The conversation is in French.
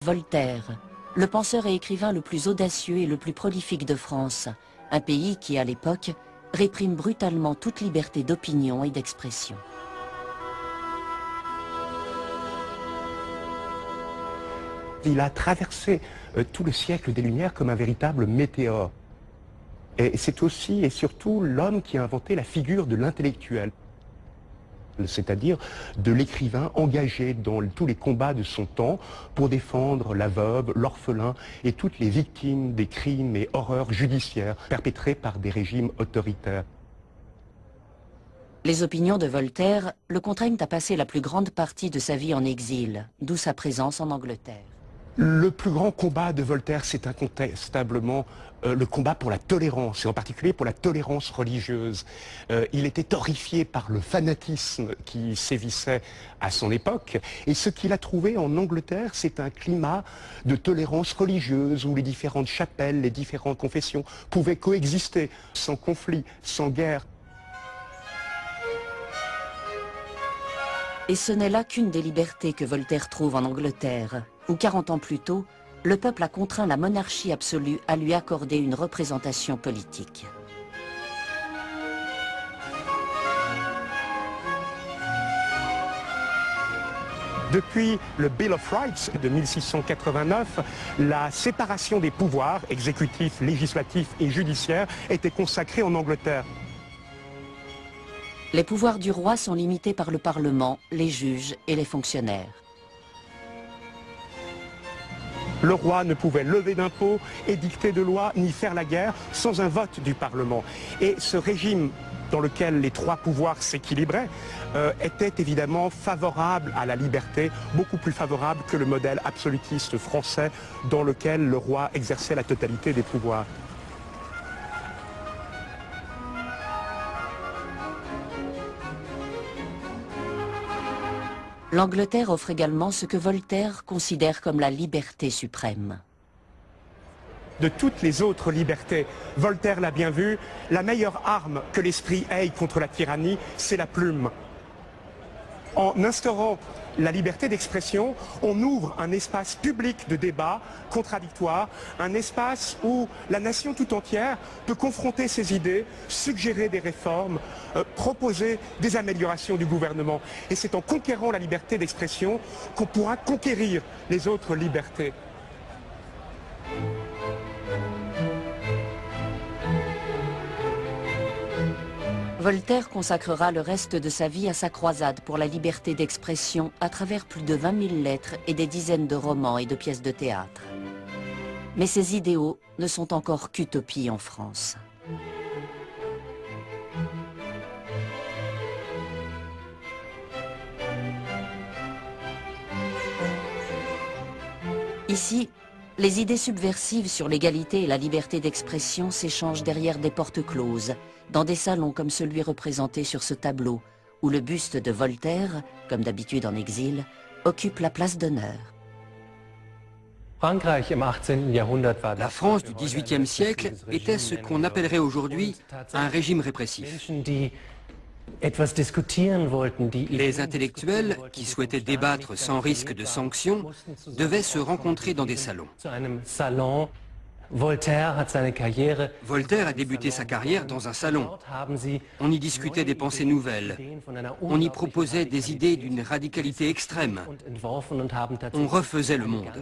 Voltaire, le penseur et écrivain le plus audacieux et le plus prolifique de France, un pays qui, à l'époque, réprime brutalement toute liberté d'opinion et d'expression. Il a traversé tout le siècle des Lumières comme un véritable météore. Et c'est aussi et surtout l'homme qui a inventé la figure de l'intellectuel, c'est-à-dire de l'écrivain engagé dans tous les combats de son temps pour défendre la veuve, l'orphelin et toutes les victimes des crimes et horreurs judiciaires perpétrés par des régimes autoritaires. Les opinions de Voltaire le contraignent à passer la plus grande partie de sa vie en exil, d'où sa présence en Angleterre. Le plus grand combat de Voltaire, c'est incontestablement le combat pour la tolérance, et en particulier pour la tolérance religieuse. Il était horrifié par le fanatisme qui sévissait à son époque, et ce qu'il a trouvé en Angleterre, c'est un climat de tolérance religieuse où les différentes chapelles, les différentes confessions pouvaient coexister sans conflit, sans guerre. Et ce n'est là qu'une des libertés que Voltaire trouve en Angleterre, où 40 ans plus tôt, le peuple a contraint la monarchie absolue à lui accorder une représentation politique. Depuis le Bill of Rights de 1689, la séparation des pouvoirs, exécutifs, législatifs et judiciaires, était consacrée en Angleterre. Les pouvoirs du roi sont limités par le Parlement, les juges et les fonctionnaires. Le roi ne pouvait lever d'impôts, édicter de lois, ni faire la guerre sans un vote du Parlement. Et ce régime dans lequel les trois pouvoirs s'équilibraient était évidemment favorable à la liberté, beaucoup plus favorable que le modèle absolutiste français dans lequel le roi exerçait la totalité des pouvoirs. L'Angleterre offre également ce que Voltaire considère comme la liberté suprême. De toutes les autres libertés, Voltaire l'a bien vu, la meilleure arme que l'esprit ait contre la tyrannie, c'est la plume. En instaurant la liberté d'expression, on ouvre un espace public de débat contradictoire, un espace où la nation tout entière peut confronter ses idées, suggérer des réformes, proposer des améliorations du gouvernement. Et c'est en conquérant la liberté d'expression qu'on pourra conquérir les autres libertés. Voltaire consacrera le reste de sa vie à sa croisade pour la liberté d'expression à travers plus de 20 000 lettres et des dizaines de romans et de pièces de théâtre. Mais ses idéaux ne sont encore qu'utopies en France. Ici, les idées subversives sur l'égalité et la liberté d'expression s'échangent derrière des portes closes, dans des salons comme celui représenté sur ce tableau, où le buste de Voltaire, comme d'habitude en exil, occupe la place d'honneur. La France du XVIIIe siècle était ce qu'on appellerait aujourd'hui un régime répressif. Les intellectuels, qui souhaitaient débattre sans risque de sanctions, devaient se rencontrer dans des salons. Voltaire a débuté sa carrière dans un salon. On y discutait des pensées nouvelles. On y proposait des idées d'une radicalité extrême. On refaisait le monde.